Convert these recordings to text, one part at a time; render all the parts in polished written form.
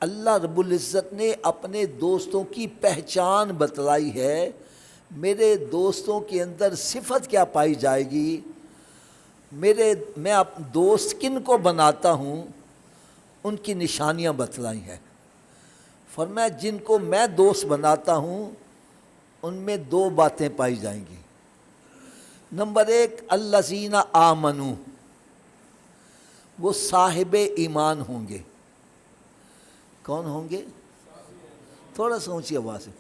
اللہ رب العزت نے اپنے دوستوں کی پہچان بتلائی ہے. میرے دوستوں کے اندر صفت کیا پائی جائے گی, میں دوست کن کو بناتا ہوں ان کی نشانیاں بتلائی ہیں. فرمایا جن کو میں دوست بناتا ہوں ان میں دو باتیں پائی جائیں گی. نمبر ایک, الذین آمنوا, وہ صاحب ایمان ہوں گے. کون ہوں گے؟ تھوڑا سا اونچی آواز سے.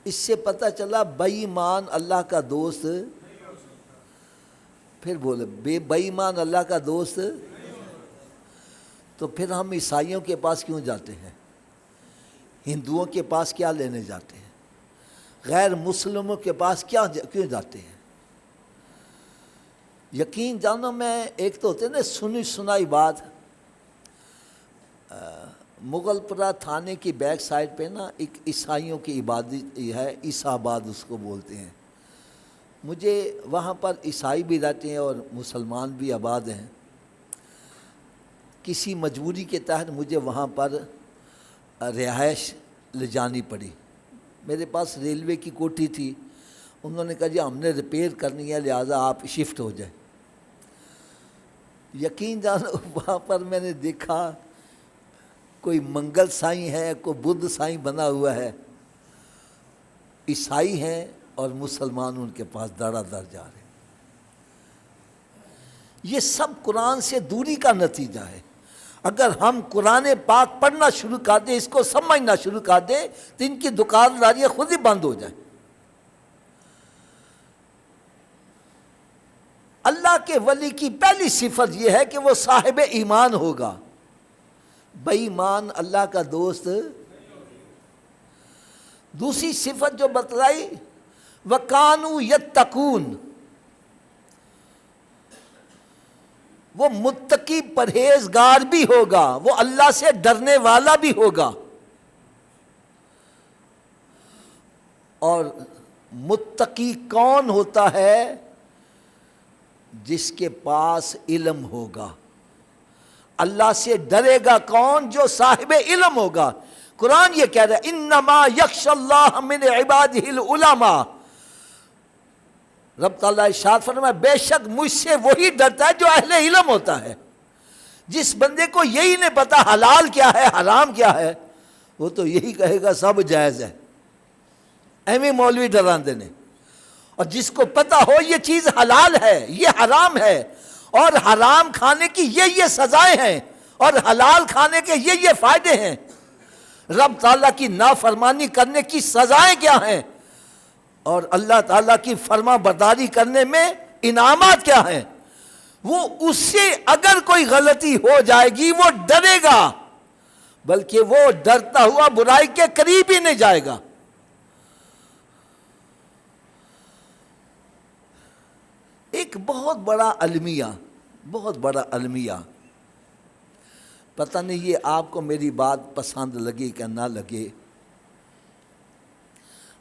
اس سے پتہ چلا بے ایمان اللہ کا دوست. پھر بولے بے ایمان اللہ کا دوست. تو پھر ہم عیسائیوں کے پاس کیوں جاتے ہیں؟ ہندوؤں کے پاس کیا لینے جاتے ہیں؟ غیر مسلموں کے پاس کیوں جاتے ہیں؟ یقین جانو, میں ایک تو ہوتے نا سنی سنائی بات, مغل پورہ تھانے کی بیک سائڈ پہ نا ایک عیسائیوں کی عبادت ہے, عیسیٰ آباد اس کو بولتے ہیں. مجھے وہاں پر عیسائی بھی رہتے ہیں اور مسلمان بھی آباد ہیں. کسی مجبوری کے تحت مجھے وہاں پر رہائش لے جانی پڑی. میرے پاس ریلوے کی کوٹھی تھی. انہوں نے کہا جی ہم نے ریپیئر کرنی ہے لہٰذا آپ شفٹ ہو جائیں. یقین جانو وہاں پر میں نے دیکھا کوئی منگل سائیں ہے, کوئی بدھ سائیں بنا ہوا ہے. عیسائی ہیں اور مسلمان ان کے پاس دڑا دڑ جا رہے ہیں. یہ سب قرآن سے دوری کا نتیجہ ہے. اگر ہم قرآن پاک پڑھنا شروع کر دیں, اس کو سمجھنا شروع کر دیں, تو ان کی دکانداریاں خود ہی بند ہو جائیں. اللہ کے ولی کی پہلی صفت یہ ہے کہ وہ صاحب ایمان ہوگا. بے ایمان اللہ کا دوست. دوسری صفت جو بتلائی, وَكَانُوا يَتَّقُونَ, وہ متقی پرہیزگار بھی ہوگا, وہ اللہ سے ڈرنے والا بھی ہوگا. اور متقی کون ہوتا ہے؟ جس کے پاس علم ہوگا. اللہ سے ڈرے گا کون؟ جو صاحب علم ہوگا. قرآن یہ کہہ رہا ہے انما یخشی اللہ من عبادہ العلماء. رب تعالیٰ ارشاد فرمایا بے شک مجھ سے وہی ڈرتا ہے جو اہل علم ہوتا ہے. جس بندے کو یہی نہیں پتا حلال کیا ہے حرام کیا ہے, وہ تو یہی کہے گا سب جائز ہے, ایویں مولوی ڈران دینے. اور جس کو پتا ہو یہ چیز حلال ہے یہ حرام ہے, اور حرام کھانے کی یہ سزائیں ہیں, اور حلال کھانے کے یہ فائدے ہیں, رب تعالیٰ کی نافرمانی کرنے کی سزائیں کیا ہیں, اور اللہ تعالیٰ کی فرما برداری کرنے میں انعامات کیا ہیں, وہ اس سے اگر کوئی غلطی ہو جائے گی وہ ڈرے گا, بلکہ وہ ڈرتا ہوا برائی کے قریب ہی نہیں جائے گا. ایک بہت بڑا المیہ, پتہ نہیں یہ آپ کو میری بات پسند لگے کہ نہ لگے.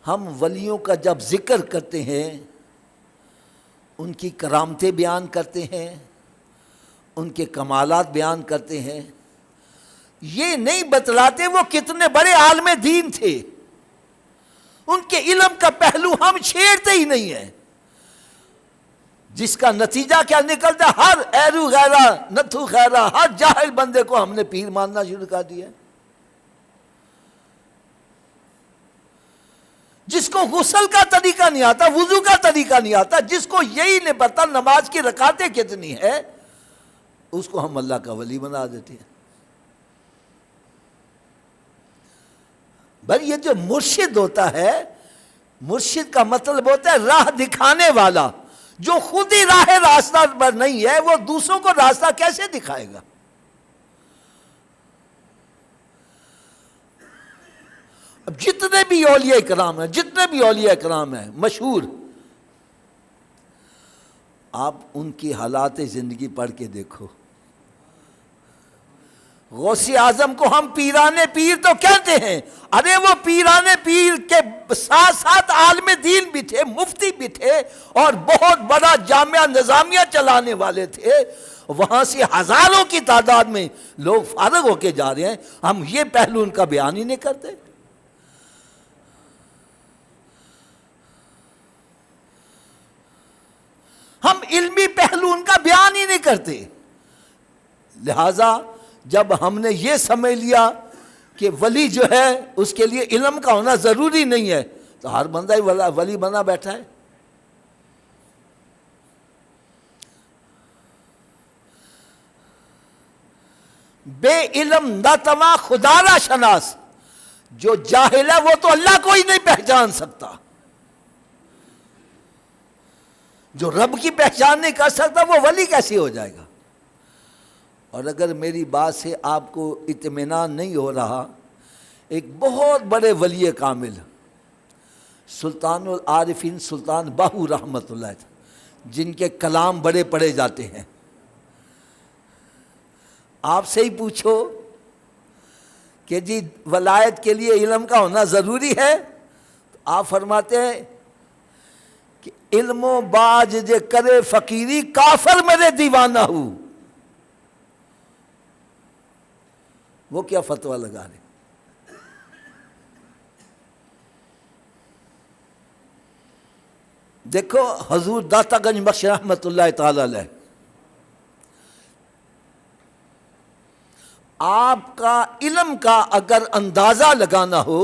ہم ولیوں کا جب ذکر کرتے ہیں, ان کی کرامتیں بیان کرتے ہیں, ان کے کمالات بیان کرتے ہیں, یہ نہیں بتلاتے وہ کتنے بڑے عالم دین تھے. ان کے علم کا پہلو ہم چھیڑتے ہی نہیں ہیں, جس کا نتیجہ کیا نکلتا, ہر ایرو غیرہ نتھو خیرہ, ہر جاہل بندے کو ہم نے پیر ماننا شروع کر دیا. جس کو غسل کا طریقہ نہیں آتا, وضو کا طریقہ نہیں آتا, جس کو یہی نہیں پتا نماز کی رکعتیں کتنی ہے, اس کو ہم اللہ کا ولی بنا دیتے ہیں. بھائی یہ جو مرشد ہوتا ہے, مرشد کا مطلب ہوتا ہے راہ دکھانے والا. جو خود ہی راستہ پر نہیں ہے وہ دوسروں کو راستہ کیسے دکھائے گا؟ اب جتنے بھی اولیاء کرام ہیں مشہور, آپ ان کی حالات زندگی پڑھ کے دیکھو. غوث اعظم کو ہم پیرانے پیر تو کہتے ہیں، ارے وہ پیرانے پیر کے ساتھ ساتھ عالم دین بھی تھے، مفتی بھی تھے، اور بہت بڑا جامعہ نظامیہ چلانے والے تھے۔ وہاں سے ہزاروں کی تعداد میں لوگ فارغ ہو کے جا رہے ہیں، ہم یہ پہلو ان کا بیان ہی نہیں کرتے۔ ہم علمی پہلو ان کا بیان ہی نہیں کرتے۔ لہذا جب ہم نے یہ سمجھ لیا کہ ولی جو ہے اس کے لیے علم کا ہونا ضروری نہیں ہے، تو ہر بندہ ہی ولی بنا بیٹھا ہے۔ بے علم ناتواں خدا را شناس، جو جاہل ہے وہ تو اللہ کو ہی نہیں پہچان سکتا، جو رب کی پہچان نہیں کر سکتا وہ ولی کیسے ہو جائے گا؟ اور اگر میری بات سے آپ کو اطمینان نہیں ہو رہا، ایک بہت بڑے ولی کامل سلطان العارفین سلطان باہو رحمۃ اللہ تھے، جن کے کلام بڑے پڑھے جاتے ہیں، آپ سے ہی پوچھو کہ جی ولایت کے لیے علم کا ہونا ضروری ہے، تو آپ فرماتے ہیں کہ علم و باج جے کرے فقیری کافر میرے دیوانہ ہوں۔ وہ کیا فتویٰ لگا رہے؟ دیکھو حضور داتا گنج بخش رحمۃ اللہ تعالی علیہ، آپ کا علم کا اگر اندازہ لگانا ہو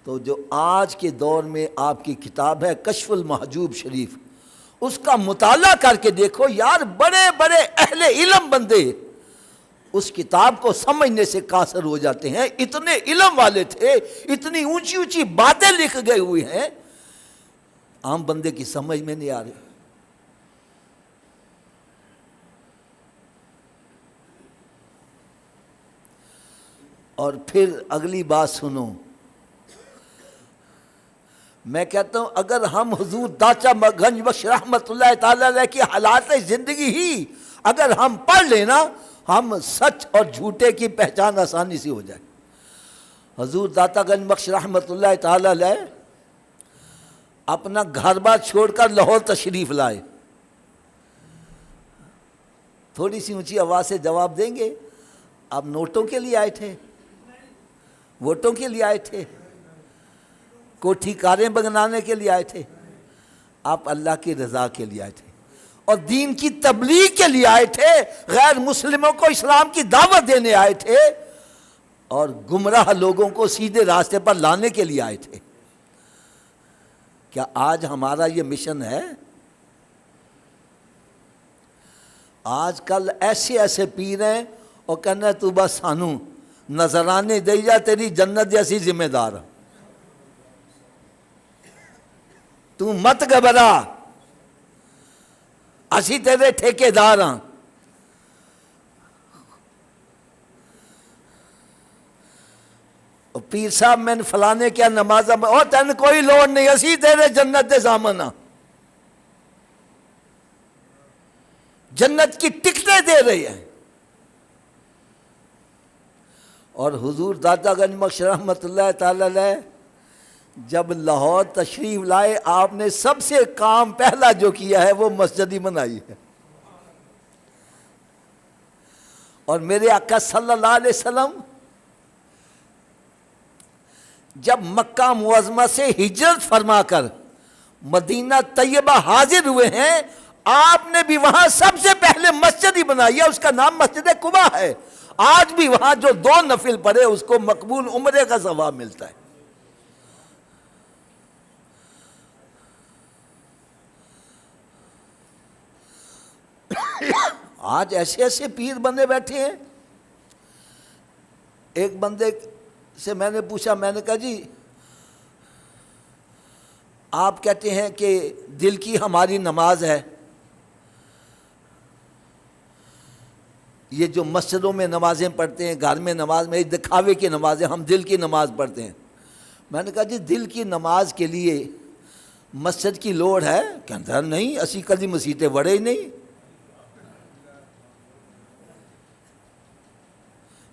تو جو آج کے دور میں آپ کی کتاب ہے کشف المحجوب شریف، اس کا مطالعہ کر کے دیکھو یار، بڑے بڑے اہل علم بندے اس کتاب کو سمجھنے سے قاصر ہو جاتے ہیں، اتنے علم والے تھے، اتنی اونچی اونچی باتیں لکھ گئے ہوئے ہیں، عام بندے کی سمجھ میں نہیں آ رہی۔ اور پھر اگلی بات سنو، میں کہتا ہوں اگر ہم حضور داتا گنج بخش رحمت اللہ تعالی علیہ کی حالات زندگی ہی اگر ہم پڑھ لینا، ہم سچ اور جھوٹے کی پہچان آسانی سے ہو جائے۔ حضور داتا گنج بخش رحمت اللہ تعالی علیہ اپنا گھر بار چھوڑ کر لاہور تشریف لائے۔ تھوڑی سی اونچی آواز سے جواب دیں گے؟ آپ نوٹوں کے لیے آئے تھے؟ ووٹوں کے لیے آئے تھے؟ کوٹھی کاریں بنانے کے لیے آئے تھے؟ آپ اللہ کی رضا کے لیے آئے تھے اور دین کی تبلیغ کے لیے آئے تھے، غیر مسلموں کو اسلام کی دعوت دینے آئے تھے اور گمراہ لوگوں کو سیدھے راستے پر لانے کے لیے آئے تھے۔ کیا آج ہمارا یہ مشن ہے؟ آج کل ایسے ایسے پیر ہیں اور کہنا تو بس سانو نظرانے دے جا، تیری جنت جیسی ذمہ دار، تو مت گھبرا، اسی تیرے ٹھیکے دار ہاں۔ پیر صاحب میں نے فلانے کیا نماز اور تین کوئی لوڑ نہیں، اسی تیرے جنت دے سامنا، جنت کی ٹکٹیں دے رہی ہیں۔ اور حضور داتا گنج بخش رحمت اللہ تعالی علیہ جب لاہور تشریف لائے، آپ نے سب سے کام پہلا جو کیا ہے وہ مسجد ہی بنائی ہے۔ اور میرے آقا صلی اللہ علیہ وسلم جب مکہ معظمہ سے ہجرت فرما کر مدینہ طیبہ حاضر ہوئے ہیں، آپ نے بھی وہاں سب سے پہلے مسجد ہی بنائی ہے، اس کا نام مسجد قباء ہے۔ آج بھی وہاں جو 2 نفل پڑھے اس کو مقبول عمرے کا ثواب ملتا ہے۔ آج ایسے ایسے پیر بنے بیٹھے ہیں۔ ایک بندے سے میں نے پوچھا، میں نے کہا جی آپ کہتے ہیں کہ دل کی ہماری نماز ہے، یہ جو مسجدوں میں نمازیں پڑھتے ہیں، گھر میں نماز میں دکھاوے کی نمازیں، ہم دل کی نماز پڑھتے ہیں۔ میں نے کہا جی دل کی نماز کے لیے مسجد کی لوڑ ہے؟ کہتا نہیں، اسی کدی مسیطے بڑے ہی نہیں۔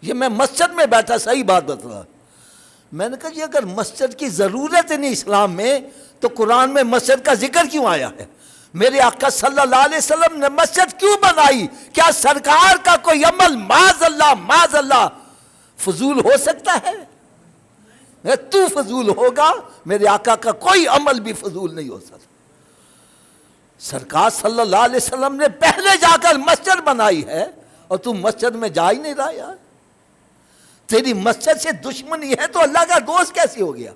یہ میں مسجد میں بیٹھا صحیح بات بتا، میں نے کہا جی اگر مسجد کی ضرورت نہیں اسلام میں تو قرآن میں مسجد کا ذکر کیوں آیا ہے؟ میرے آقا صلی اللہ علیہ وسلم نے مسجد کیوں بنائی؟ کیا سرکار کا کوئی عمل معاذ اللہ فضول ہو سکتا ہے؟ تو فضول ہوگا، میرے آقا کا کوئی عمل بھی فضول نہیں ہو سکتا۔ سرکار صلی اللہ علیہ وسلم نے پہلے جا کر مسجد بنائی ہے اور تو مسجد میں جا ہی نہیں رہا یار۔ تیری مسجد سے دشمنی ہے تو اللہ کا دوست کیسے ہو گیا؟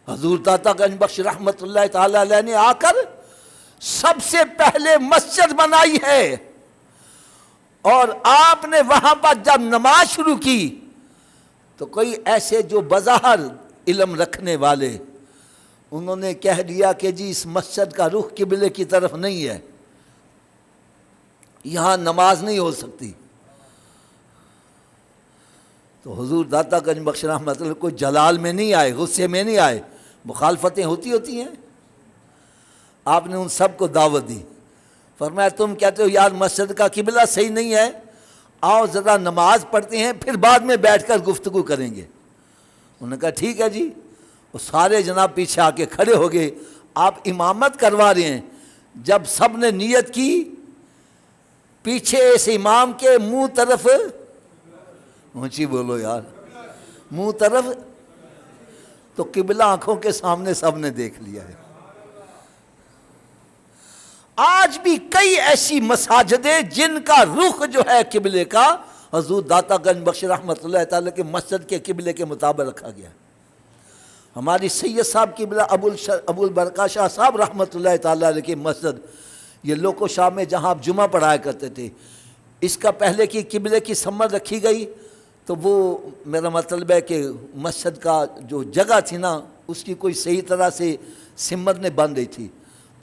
حضور داتا گنج بخش رحمت اللہ تعالی علیہ نے آ کر سب سے پہلے مسجد بنائی ہے، اور آپ نے وہاں پر جب نماز شروع کی تو کوئی ایسے جو بظاہر علم رکھنے والے انہوں نے کہہ دیا کہ جی اس مسجد کا رخ قبلے کی طرف نہیں ہے، یہاں نماز نہیں ہو سکتی۔ تو حضور داتا گنج بخش رحمت اللہ کوئی جلال میں نہیں آئے، غصے میں نہیں آئے، مخالفتیں ہوتی ہیں۔ آپ نے ان سب کو دعوت دی، فرمایا تم کہتے ہو یار مسجد کا قبلہ صحیح نہیں ہے، آؤ ذرا نماز پڑھتے ہیں پھر بعد میں بیٹھ کر گفتگو کریں گے۔ انہوں نے کہا ٹھیک ہے جی۔ وہ سارے جناب پیچھے آ کے کھڑے ہو گئے، آپ امامت کروا رہے ہیں۔ جب سب نے نیت کی، پیچھے اس امام کے منہ طرف، اونچی بولو یار، منہ طرف، تو قبلہ آنکھوں کے سامنے سب نے دیکھ لیا ہے۔ آج بھی کئی ایسی مساجدیں جن کا رخ جو ہے قبلے کا حضور داتا گنج بخش رحمت اللہ تعالیٰ کے مسجد کے قبلے کے مطابق رکھا گیا۔ ہماری سید صاحب قبلہ ابو البرکہ شاہ صاحب رحمت اللہ تعالیٰ علیہ کی مسجد، یہ لوکو شاہ میں جہاں آپ جمعہ پڑھایا کرتے تھے، اس کا پہلے کی قبلے کی سمت رکھی گئی، تو وہ میرا مطلب ہے کہ مسجد کا جو جگہ تھی نا اس کی کوئی صحیح طرح سے سمت نہیں بن رہی تھی،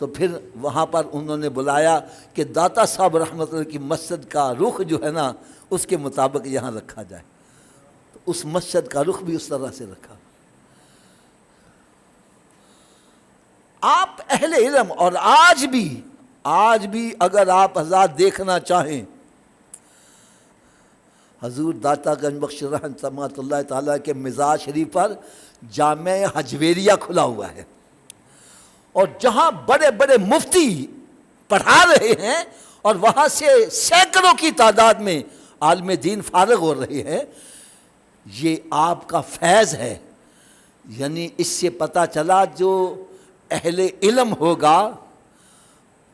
تو پھر وہاں پر انہوں نے بلایا کہ داتا صاحب رحمت اللہ کی مسجد کا رخ جو ہے نا اس کے مطابق یہاں رکھا جائے، تو اس مسجد کا رخ بھی اس طرح سے رکھا۔ آپ اہل علم، اور آج بھی اگر آپ حضرات دیکھنا چاہیں، حضور داتا گنج بخش رحمت اللہ تعالیٰ کے مزار شریف پر جامع حجویریہ کھلا ہوا ہے، اور جہاں بڑے بڑے مفتی پڑھا رہے ہیں اور وہاں سے سینکڑوں کی تعداد میں عالم دین فارغ ہو رہے ہیں، یہ آپ کا فیض ہے۔ یعنی اس سے پتہ چلا جو اہل علم ہوگا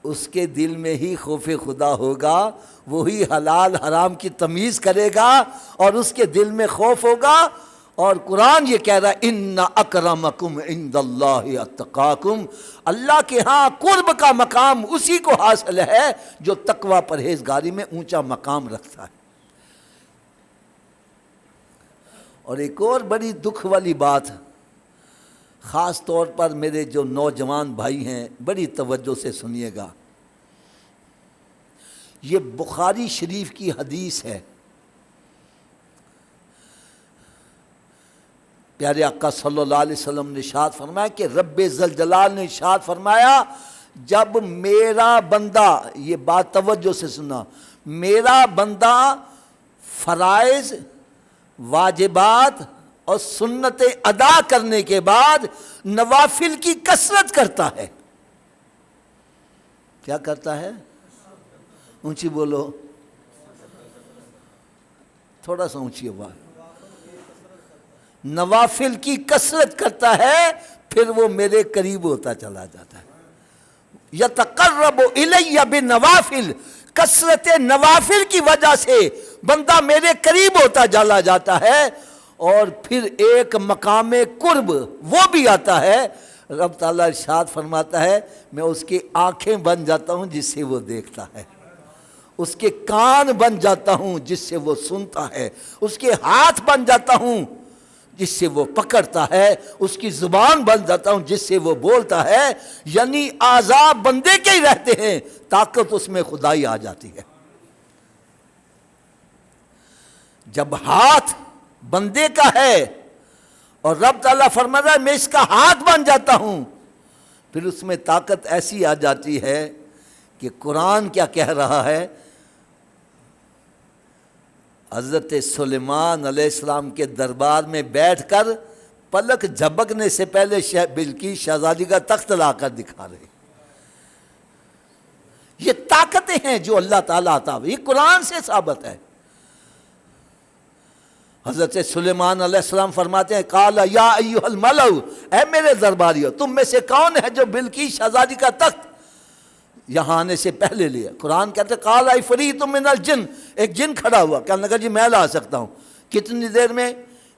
اس کے دل میں ہی خوف خدا ہوگا، وہی حلال حرام کی تمیز کرے گا اور اس کے دل میں خوف ہوگا۔ اور قرآن یہ کہہ رہا ہے ان اکرمکم عند اللہ اتقاکم، اللہ کے ہاں قرب کا مقام اسی کو حاصل ہے جو تقوی پرہیزگاری میں اونچا مقام رکھتا ہے۔ اور ایک اور بڑی دکھ والی بات، خاص طور پر میرے جو نوجوان بھائی ہیں بڑی توجہ سے سنیے گا، یہ بخاری شریف کی حدیث ہے۔ پیارے آقا صلی اللہ علیہ وسلم نے ارشاد فرمایا کہ رب ذوالجلال نے ارشاد فرمایا جب میرا بندہ، یہ بات توجہ سے سنا، میرا بندہ فرائض، واجبات اور سنتیں ادا کرنے کے بعد نوافل کی کثرت کرتا ہے۔ کیا کرتا ہے؟ اونچی بولو، تھوڑا سا اونچی آواز۔ نوافل کی کثرت کرتا ہے، پھر وہ میرے قریب ہوتا چلا جاتا ہے۔ یتقرب الی بنوافل، کثرت نوافل کی وجہ سے بندہ میرے قریب ہوتا چلا جاتا ہے، اور پھر ایک مقام قرب وہ بھی آتا ہے۔ رب تعالیٰ ارشاد فرماتا ہے میں اس کی آنکھیں بن جاتا ہوں جس سے وہ دیکھتا ہے، اس کے کان بن جاتا ہوں جس سے وہ سنتا ہے، اس کے ہاتھ بن جاتا ہوں جس سے وہ پکڑتا ہے، اس کی زبان بن جاتا ہوں جس سے وہ بولتا ہے۔ یعنی اعضاء بندے کے ہی رہتے ہیں، طاقت اس میں خدائی آ جاتی ہے۔ جب ہاتھ بندے کا ہے اور رب تعالیٰ فرماتا ہے میں اس کا ہاتھ بن جاتا ہوں، پھر اس میں طاقت ایسی آ جاتی ہے کہ قرآن کیا کہہ رہا ہے. حضرت سلیمان علیہ السلام کے دربار میں بیٹھ کر پلک جھپکنے سے پہلے بلقیس شہزادی کا تخت لا کر دکھا رہے. یہ طاقتیں ہیں جو اللہ تعالیٰ عطا ہوئی، یہ قرآن سے ثابت ہے. حضرت سلیمان علیہ السلام فرماتے ہیں قال یا ایھا الملأ، اے میرے درباریو، تم میں سے کون ہے جو بلقیس شہزادی کا تخت یہاں آنے سے پہلے لیا. قرآن کہتے ہیں قال عفریت من الجن، ایک جن کھڑا ہوا، کہنے لگا جی میں لا سکتا ہوں. کتنی دیر میں؟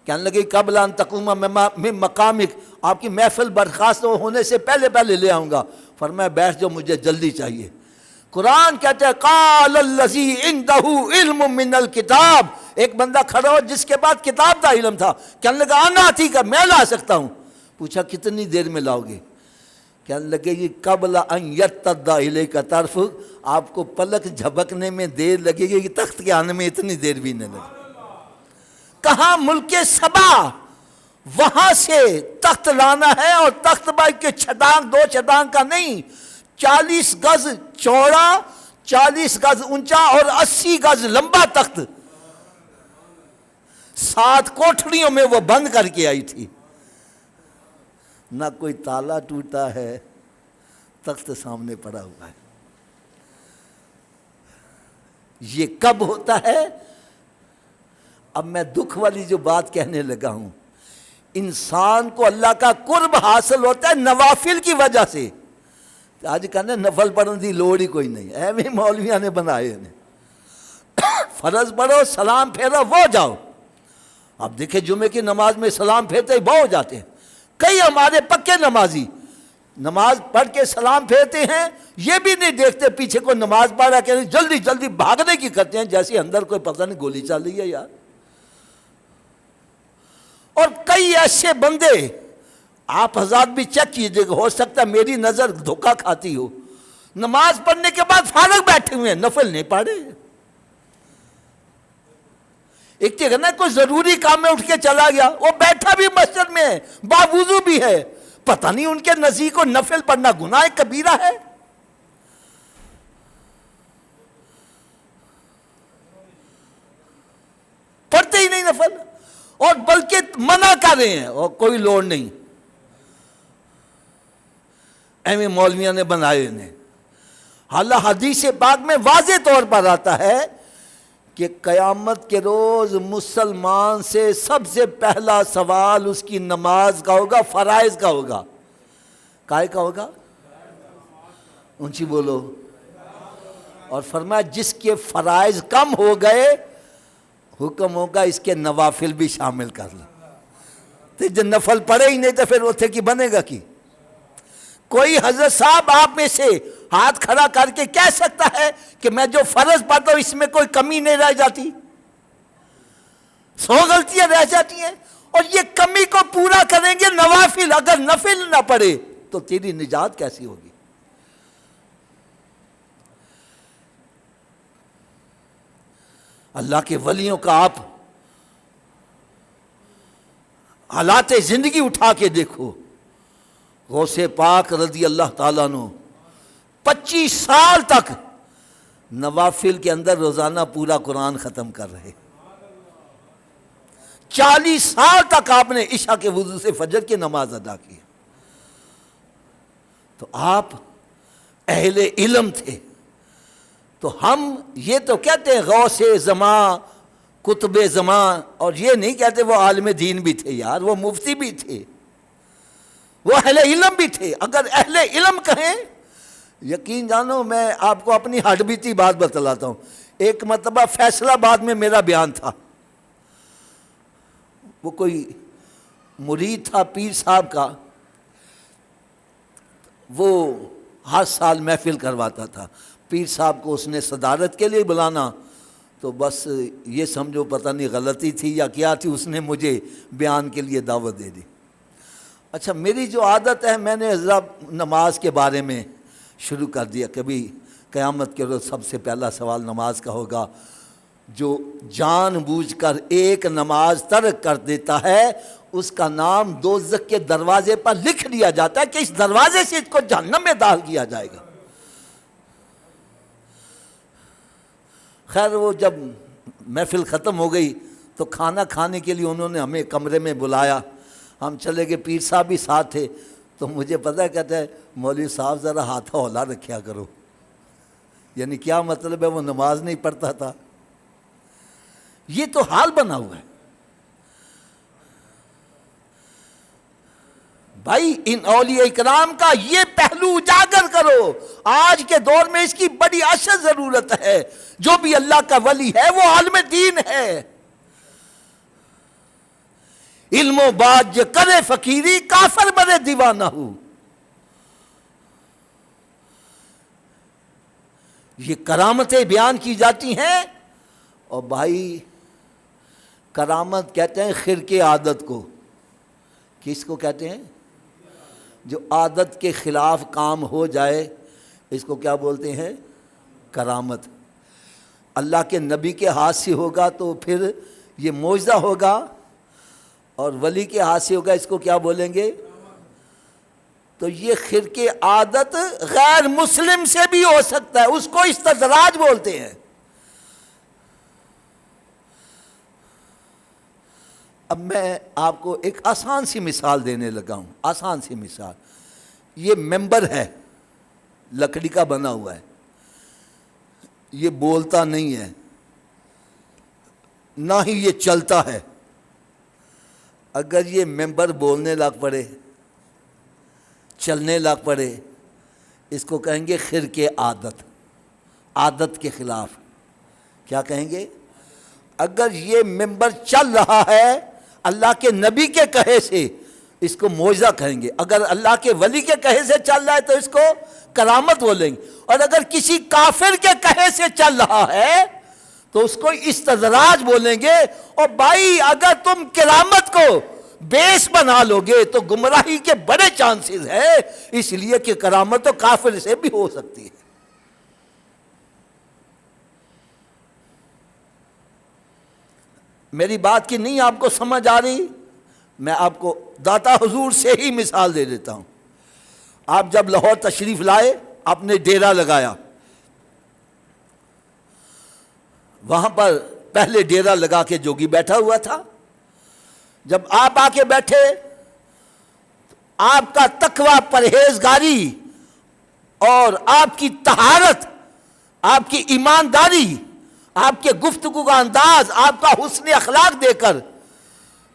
کہنے لگے قبل ان تقوم من مقامک، آپ کی محفل برخاست ہونے سے پہلے لے آؤں گا. فرمایا بیٹھ جو، مجھے جلدی چاہیے. قرآن کہتے ہیں قال الذی عندہ علم من الکتاب، ایک بندہ کھڑا ہو جس کے بعد کتاب کا علم تھا. کہنے لگا انا آتیک، میں لا سکتا ہوں. پوچھا کتنی دیر میں لاؤ گے؟ کہنے لگے یہ قبل ان یرتد الیک طرف، آپ کو پلک جھپکنے میں دیر لگے گی، تخت کے آنے میں اتنی دیر بھی نہیں لگے. کہاں؟ ملک سبا، وہاں سے تخت لانا ہے، اور تخت بائی کے چھٹانگ، 2 چھٹانگ کا نہیں، 40 گز چوڑا، 40 گز اونچا اور 80 گز لمبا تخت. 7 کوٹھڑیوں میں وہ بند کر کے آئی تھی. نہ کوئی تالا ٹوٹا ہے، تخت سامنے پڑا ہوا ہے. یہ کب ہوتا ہے؟ اب میں دکھ والی جو بات کہنے لگا ہوں، انسان کو اللہ کا قرب حاصل ہوتا ہے نوافل کی وجہ سے. آج کہنے نفل پڑھنے کی لوڑ ہی کوئی نہیں، ایویں مولویاں نے بنائے ہیں. فرض پڑھو، سلام پھیرو، وہ جاؤ. اب دیکھیں جمعے کی نماز میں سلام پھیرتے ہی وہ ہو جاتے ہیں. کئی ہمارے پکے نمازی نماز پڑھ کے سلام پھیرتے ہیں، یہ بھی نہیں دیکھتے پیچھے کوئی نماز پڑھ رہا کہ جلدی جلدی بھاگنے کی کرتے ہیں جیسے اندر کوئی پتہ نہیں گولی چل رہی ہے یار. اور کئی ایسے بندے، آپ حضرات بھی چیک کیجئے کہ ہو سکتا ہے میری نظر دھوکہ کھاتی ہو، نماز پڑھنے کے بعد فارغ بیٹھے ہوئے ہیں، نفل نہیں پڑھے. ایک چیز ہے نا، کوئی ضروری کام میں اٹھ کے چلا گیا، وہ بیٹھا بھی مسجد میں ہے، باوضو بھی ہے، پتہ نہیں ان کے نزدیک کو نفل پڑھنا گناہ کبیرہ ہے. پڑھتے ہی نہیں نفل، اور بلکہ منع کر رہے ہیں، اور کوئی لوڑ نہیں. ایویں مولویاں نے بنائے انہیں. حالانکہ حدیث پاک میں واضح طور پر آتا ہے کہ قیامت کے روز مسلمان سے سب سے پہلا سوال اس کی نماز کا ہوگا، فرائض کا ہوگا. کائے کا ہوگا؟ اونچی بولو. اور فرمایا جس کے فرائض کم ہو گئے، حکم ہوگا اس کے نوافل بھی شامل کر لو. تو جب نفل پڑے ہی نہیں تو پھر اتھے کی بنے گا کی؟ کوئی حضرت صاحب آپ میں سے ہاتھ کھڑا کر کے کہہ سکتا ہے کہ میں جو فرض پڑھتا ہوں اس میں کوئی کمی نہیں رہ جاتی؟ 100 غلطیاں رہ جاتی ہیں، اور یہ کمی کو پورا کریں گے نوافل. اگر نفل نہ پڑھے تو تیری نجات کیسی ہوگی؟ اللہ کے ولیوں کا آپ حالات زندگی اٹھا کے دیکھو. غوث پاک رضی اللہ تعالیٰ عنہ 25 سال تک نوافل کے اندر روزانہ پورا قرآن ختم کر رہے. 40 سال تک آپ نے عشاء کے وضو سے فجر کی نماز ادا کی. تو آپ اہل علم تھے. تو ہم یہ تو کہتے ہیں غوث زمان، قطب زمان، اور یہ نہیں کہتے وہ عالم دین بھی تھے یار، وہ مفتی بھی تھے، وہ اہل علم بھی تھے. اگر اہل علم کہیں، یقین جانو میں آپ کو اپنی ہڈ بیتی بات بتلاتا ہوں. ایک مرتبہ فیصل آباد میں میرا بیان تھا. وہ کوئی مرید تھا پیر صاحب کا، وہ ہر سال محفل کرواتا تھا. پیر صاحب کو اس نے صدارت کے لیے بلانا، تو بس یہ سمجھو پتہ نہیں غلطی تھی یا کیا تھی، اس نے مجھے بیان کے لیے دعوت دے دی. اچھا میری جو عادت ہے، میں نے نماز کے بارے میں شروع کر دیا. کبھی قیامت کے روز سب سے پہلا سوال نماز کا ہوگا. جو جان بوجھ کر ایک نماز ترک کر دیتا ہے اس کا نام دوزخ کے دروازے پر لکھ دیا جاتا ہے کہ اس دروازے سے اس کو جہنم میں داخل کیا جائے گا. خیر وہ جب محفل ختم ہو گئی تو کھانا کھانے کے لیے انہوں نے ہمیں کمرے میں بلایا، ہم چلے گئے، پیر صاحب بھی ساتھ تھے۔ تو مجھے پتہ ہے، کہتا ہے مولوی صاحب ذرا ہاتھ ہولا رکھیا کرو، یعنی کیا مطلب ہے؟ وہ نماز نہیں پڑھتا تھا۔ یہ تو حال بنا ہوا ہے بھائی۔ ان اولیاء اکرام کا یہ پہلو اجاگر کرو، آج کے دور میں اس کی بڑی اشد ضرورت ہے۔ جو بھی اللہ کا ولی ہے وہ عالم دین ہے۔ علم و بات جو کرے فقیری، کافر برے دیوانہ ہو۔ یہ کرامتیں بیان کی جاتی ہیں، اور بھائی کرامت کہتے ہیں خرقِ عادت کو۔ کس کو کہتے ہیں؟ جو عادت کے خلاف کام ہو جائے، اس کو کیا بولتے ہیں؟ کرامت۔ اللہ کے نبی کے ہاتھ سے ہوگا تو پھر یہ معجزہ ہوگا، اور ولی کے ہاتھ سے ہوگا، اس کو کیا بولیں گے؟ تو یہ خرقِ عادت غیر مسلم سے بھی ہو سکتا ہے، اس کو استدراج بولتے ہیں۔ اب میں آپ کو ایک آسان سی مثال دینے لگا ہوں، آسان سی مثال۔ یہ ممبر ہے، لکڑی کا بنا ہوا ہے، یہ بولتا نہیں ہے، نہ ہی یہ چلتا ہے۔ اگر یہ ممبر بولنے لگ پڑے، چلنے لگ پڑے، اس کو کہیں گے خرقِ عادت، عادت کے خلاف۔ کیا کہیں گے؟ اگر یہ ممبر چل رہا ہے اللہ کے نبی کے کہے سے، اس کو معجزہ کہیں گے۔ اگر اللہ کے ولی کے کہے سے چل رہا ہے تو اس کو کرامت بولیں گے، اور اگر کسی کافر کے کہے سے چل رہا ہے تو اس کو استدراج بولیں گے۔ اور بھائی اگر تم کرامت کو بیس بنا لو گے تو گمراہی کے بڑے چانسز ہیں، اس لیے کہ کرامت تو کافر سے بھی ہو سکتی ہے۔ میری بات کی نہیں آپ کو سمجھ آ رہی؟ میں آپ کو داتا حضور سے ہی مثال دے دیتا ہوں۔ آپ جب لاہور تشریف لائے، آپ نے ڈیرا لگایا، وہاں پر پہلے ڈیرا لگا کے جوگی بیٹھا ہوا تھا۔ جب آپ آ کے بیٹھے، آپ کا تقویٰ، پرہیزگاری اور آپ کی طہارت، آپ کی ایمانداری، آپ کے گفتگو کا انداز، آپ کا حسن اخلاق دے کر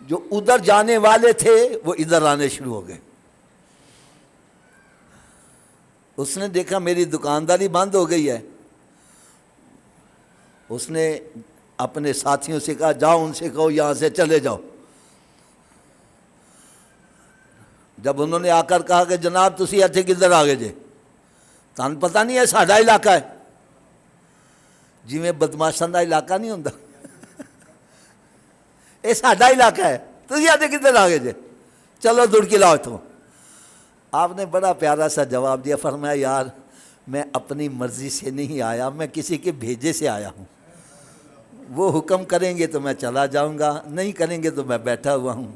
جو ادھر جانے والے تھے وہ ادھر آنے شروع ہو گئے۔ اس نے دیکھا میری دکانداری بند ہو گئی ہے، اس نے اپنے ساتھیوں سے کہا جاؤ ان سے کہو یہاں سے چلے جاؤ۔ جب انہوں نے آ کر کہا کہ جناب تسی ایتھے کدھر آ گئے جے، تان پتہ نہیں ہے ساڈا علاقہ ہے، جی میں بدماشاں دا علاقہ نہیں ہوندا، یہ ساڈا علاقہ ہے، تسی ایتھے کدھر آ گئے جے، چلو دڑکی لاؤ اتھوں۔ آپ نے بڑا پیارا سا جواب دیا، فرمایا یار میں اپنی مرضی سے نہیں آیا، میں کسی کے بھیجے سے آیا ہوں، وہ حکم کریں گے تو میں چلا جاؤں گا، نہیں کریں گے تو میں بیٹھا ہوا ہوں۔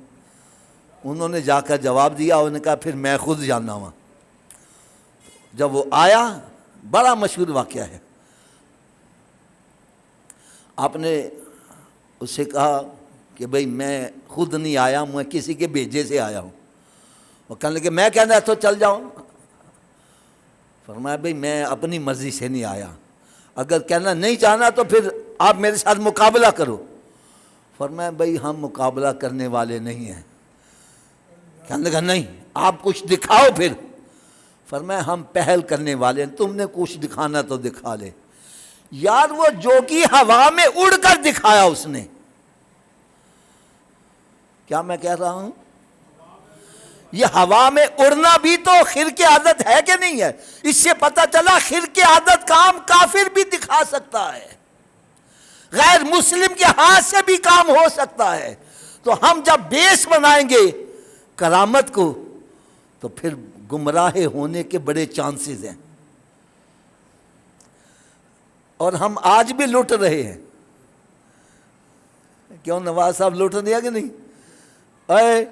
انہوں نے جا کر جواب دیا، انہوں نے کہا پھر میں خود جانا ہوا۔ جب وہ آیا، بڑا مشہور واقعہ ہے، آپ نے اس سے کہا کہ بھئی میں خود نہیں آیا، میں کسی کے بھیجے سے آیا ہوں۔ وہ کہنے لگے میں کہنا تو چل جاؤں۔ فرمایا بھئی میں اپنی مرضی سے نہیں آیا، اگر کہنا نہیں چاہنا تو پھر آپ میرے ساتھ مقابلہ کرو۔ فرمایا بھئی ہم مقابلہ کرنے والے نہیں ہیں۔ کہنے لگا نہیں آپ کچھ دکھاؤ پھر۔ فرمایا ہم پہل کرنے والے ہیں، تم نے کچھ دکھانا تو دکھا لے۔ یار وہ جوگی ہوا میں اڑ کر دکھایا اس نے۔ کیا میں کہہ رہا ہوں؟ یہ ہوا میں اڑنا بھی تو خرقِ عادت ہے کہ نہیں ہے؟ اس سے پتہ چلا خرقِ عادت کام کافر بھی دکھا سکتا ہے، غیر مسلم کے ہاتھ سے بھی کام ہو سکتا ہے۔ تو ہم جب بیس بنائیں گے کرامت کو تو پھر گمراہ ہونے کے بڑے چانسز ہیں، اور ہم آج بھی لٹ رہے ہیں۔ کیوں نواز صاحب لٹ دیا کہ نہیں؟ اے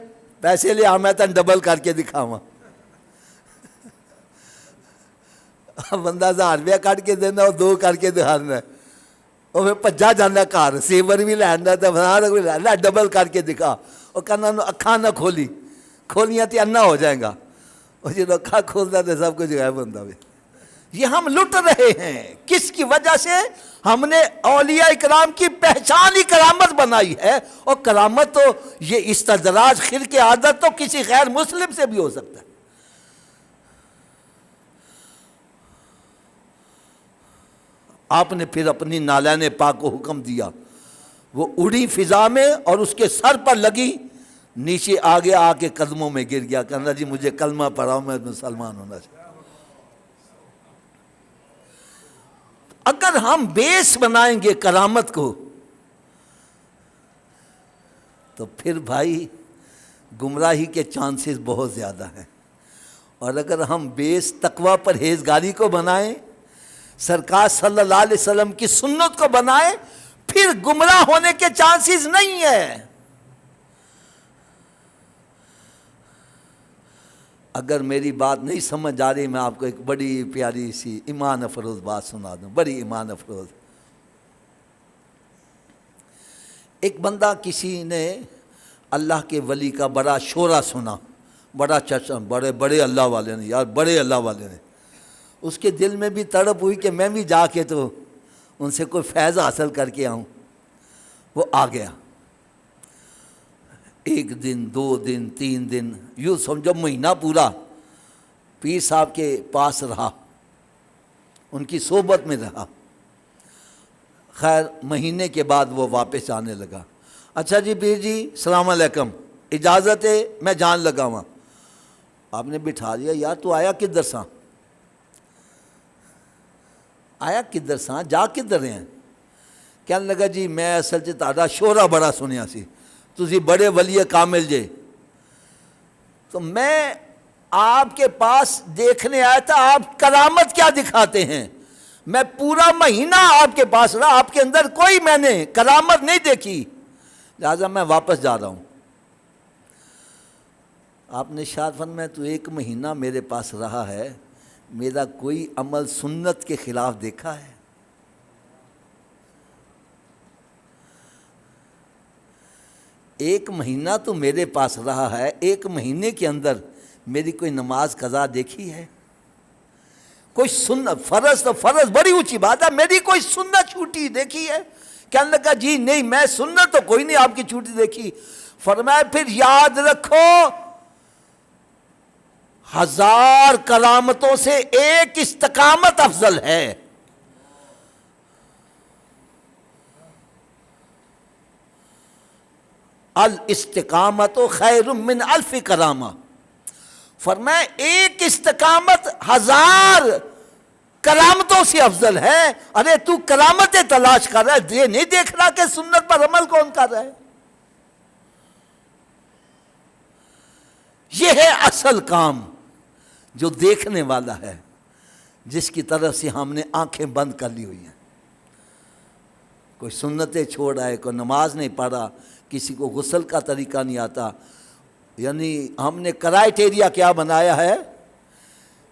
پیسے لے میں تن ڈبل کر کے دکھاواں، بندہ 1000 روپیہ کٹ کے دینا اور 2 کر کے دکھانا ہے۔ وہ پھر بھجا جانا گھر، سیور بھی لینا تو فرانک بھی لینا، ڈبل کر کے دکھا، وہ کہنا اکھاں نہ کھولیاں تو انا ہو جائے گا، اور جب اکھاں کھولتا تو سب کچھ غائب ہوتا بھی۔ یہ ہم لٹ رہے ہیں، کس کی وجہ سے؟ ہم نے اولیاء اکرام کی پہچان ہی کرامت بنائی ہے، اور کرامت تو یہ استدراج خرق عادت تو کسی غیر مسلم سے بھی ہو سکتا ہے۔ آپ نے پھر اپنی نالین پاک کو حکم دیا، وہ اڑی فضا میں اور اس کے سر پر لگی، نیچے آگے آ کے قدموں میں گر گیا، کہنا جی مجھے کلمہ پڑھاؤ، میں مسلمان ہونا چاہتا۔ اگر ہم بیس بنائیں گے کرامت کو تو پھر بھائی گمراہی کے چانسز بہت زیادہ ہیں، اور اگر ہم بیس تقوی پرہیزگاری کو بنائیں، سرکار صلی اللہ علیہ وسلم کی سنت کو بنائیں، پھر گمراہ ہونے کے چانسز نہیں ہے۔ اگر میری بات نہیں سمجھ آ رہی، میں آپ کو ایک بڑی پیاری سی ایمان افروز بات سنا دوں، بڑی ایمان افروز۔ ایک بندہ، کسی نے اللہ کے ولی کا بڑا شعرا سنا، بڑا چرچا، بڑے اللہ والے نے، یار بڑے اللہ والے نے، اس کے دل میں بھی تڑپ ہوئی کہ میں بھی جا کے تو ان سے کوئی فیض حاصل کر کے آؤں۔ وہ آ گیا، ایک دن، 2 دن، 3 دن، یوں سمجھو مہینہ پورا پیر صاحب کے پاس رہا، ان کی صحبت میں رہا۔ خیر مہینے کے بعد وہ واپس آنے لگا۔ اچھا جی پیر جی السلام علیکم، اجازت ہے میں جان لگا ہوں۔ آپ نے بٹھا دیا، یار تو آیا کدھر سا، آیا کدھر سا، جا کدھر رہے ہیں؟ کہنے لگا جی میں اصل چ تہاڈا شعرا بڑا سنیا سی، تسی بڑے ولی کامل جے، تو میں آپ کے پاس دیکھنے آیا تھا آپ کرامت کیا دکھاتے ہیں۔ میں پورا مہینہ آپ کے پاس رہا، آپ کے اندر کوئی میں نے کرامت نہیں دیکھی، لہٰذا میں واپس جا رہا ہوں۔ آپ نے ارشاد فرمایا تو 1 مہینہ میرے پاس رہا ہے، میرا کوئی عمل سنت کے خلاف دیکھا ہے؟ ایک مہینہ تو میرے پاس رہا ہے، 1 مہینے کے اندر میری کوئی نماز قضا دیکھی ہے؟ کوئی سنت، فرض تو فرض بڑی اونچی بات ہے، میری کوئی سنت چھوٹی دیکھی ہے؟ کہنے لگا جی نہیں، میں سنت تو کوئی نہیں آپ کی چھوٹی دیکھی۔ فرمایا پھر یاد رکھو 1000 کرامتوں سے 1 استقامت افضل ہے۔ الاستقامت خیر من 1000 کرامہ، فرمایا 1 استقامت 1000 کرامتوں سے افضل ہے۔ ارے تو کرامتیں تلاش کر رہا ہے، یہ نہیں دیکھ رہا کہ سنت پر عمل کون کر رہا ہے؟ یہ ہے اصل کام جو دیکھنے والا ہے، جس کی طرف سے ہم نے آنکھیں بند کر لی ہوئی ہیں۔ کوئی سنتیں چھوڑ رہا ہے، کوئی نماز نہیں پڑھا، کسی کو غسل کا طریقہ نہیں آتا، یعنی ہم نے کرائیٹیریا کیا بنایا ہے،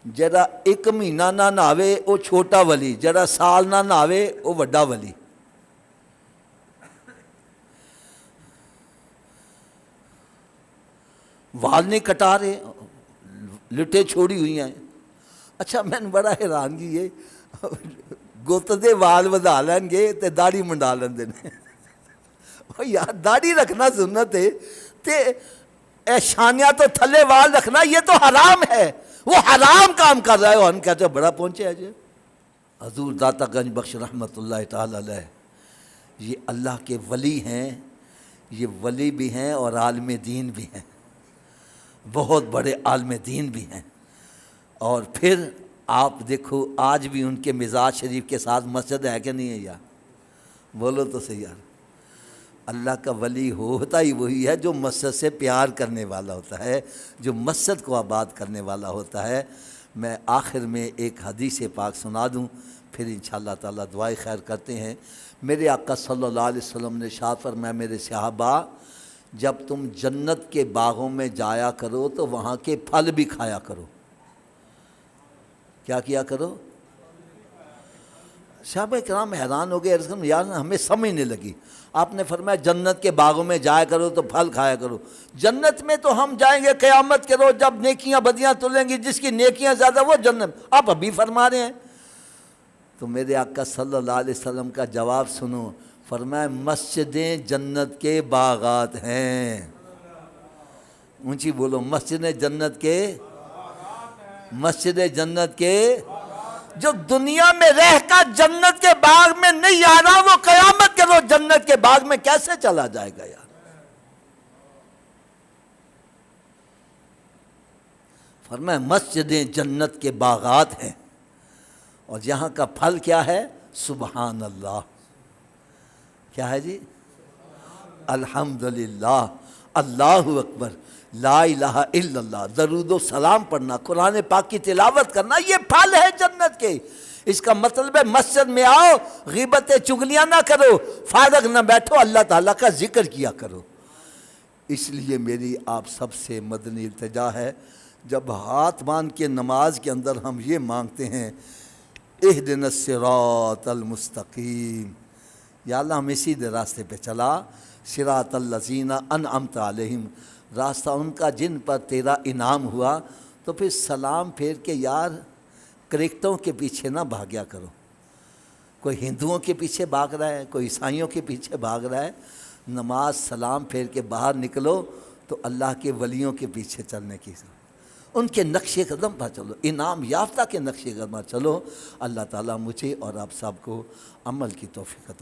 جڑا 1 مہینہ نہ نہاوے وہ چھوٹا ولی، جڑا سال نہ نہاوے وہ وڈا ولی۔ وال نہیں کٹا رہے، لٹے چھوڑی ہوئی ہیں۔ اچھا میں نے بڑا حیرانگی ہے، گت دے وال ودا لین گے تے داڑھی منڈا لیندے نے۔ یار داڑھی رکھنا سنت ہے تے شانیاں تو تھلے وال رکھنا یہ تو حرام ہے، وہ حرام کام کر رہا ہے۔ اور ہم کہتے ہیں بڑا پہنچے ہے جی۔ حضور داتا گنج بخش رحمۃ اللہ تعالی علیہ یہ اللہ کے ولی ہیں، یہ ولی بھی ہیں اور عالم دین بھی ہیں، بہت بڑے عالم دین بھی ہیں۔ اور پھر آپ دیکھو آج بھی ان کے مزاج شریف کے ساتھ مسجد ہے کہ نہیں ہے یار؟ بولو تو صحیح یار۔ اللہ کا ولی ہوتا ہی وہی ہے جو مسجد سے پیار کرنے والا ہوتا ہے، جو مسجد کو آباد کرنے والا ہوتا ہے۔ میں آخر میں ایک حدیث پاک سنا دوں، پھر انشاءاللہ تعالیٰ دعائے خیر کرتے ہیں۔ میرے آقا صلی اللہ علیہ وسلم نے ارشاد فرمایا میرے صحابہ، جب تم جنت کے باغوں میں جایا کرو تو وہاں کے پھل بھی کھایا کرو۔ کیا کیا کرو؟ صحابہ کرام حیران ہو گئے، یار ہمیں سمجھ نہیں لگی. آپ نے فرمایا جنت کے باغوں میں جایا کرو تو پھل کھایا کرو. جنت میں تو ہم جائیں گے قیامت کے روز جب نیکیاں بدیاں تلیں گی، جس کی نیکیاں زیادہ وہ جنت. آپ ابھی فرما رہے ہیں. تو میرے آقا صلی اللہ علیہ وسلم کا جواب سنو. فرمایا مسجدیں جنت کے باغات ہیں. اونچی بولو، مسجدیں جنت کے، مسجد جنت کے. جو دنیا میں رہ کر جنت کے باغ میں نہیں آ رہا، وہ قیامت کے روز جنت کے باغ میں کیسے چلا جائے گا یار. فرمایا مسجدیں جنت کے باغات ہیں، اور یہاں کا پھل کیا ہے؟ سبحان اللہ. کیا ہے جی؟ الحمدللہ، اللہ اکبر، لا الہ الا اللہ، درود و سلام پڑھنا، قرآن پاک کی تلاوت کرنا، یہ پھل ہے جنت کے. اس کا مطلب ہے مسجد میں آؤ، غیبتیں چغلیاں نہ کرو، فارغ نہ بیٹھو، اللہ تعالیٰ کا ذکر کیا کرو. اس لیے میری آپ سب سے مدنی التجا ہے، جب ہاتھ باندھ کے نماز کے اندر ہم یہ مانگتے ہیں اہدنا الصراط المستقیم، یا اللہ ہم اسی راستے پہ چلا، صراط الذین انعمت علیہم، راستہ ان کا جن پر تیرا انعام ہوا. تو پھر سلام پھیر کے یار کرکٹوں کے پیچھے نہ بھاگیا کرو. کوئی ہندوؤں کے پیچھے بھاگ رہا ہے، کوئی عیسائیوں کے پیچھے بھاگ رہا ہے. نماز سلام پھیر کے باہر نکلو تو اللہ کے ولیوں کے پیچھے چلنے کی، ان کے نقش قدم پر چلو، انعام یافتہ کے نقش قدم پر چلو. اللہ تعالیٰ مجھے اور آپ سب کو عمل کی توفیق عطا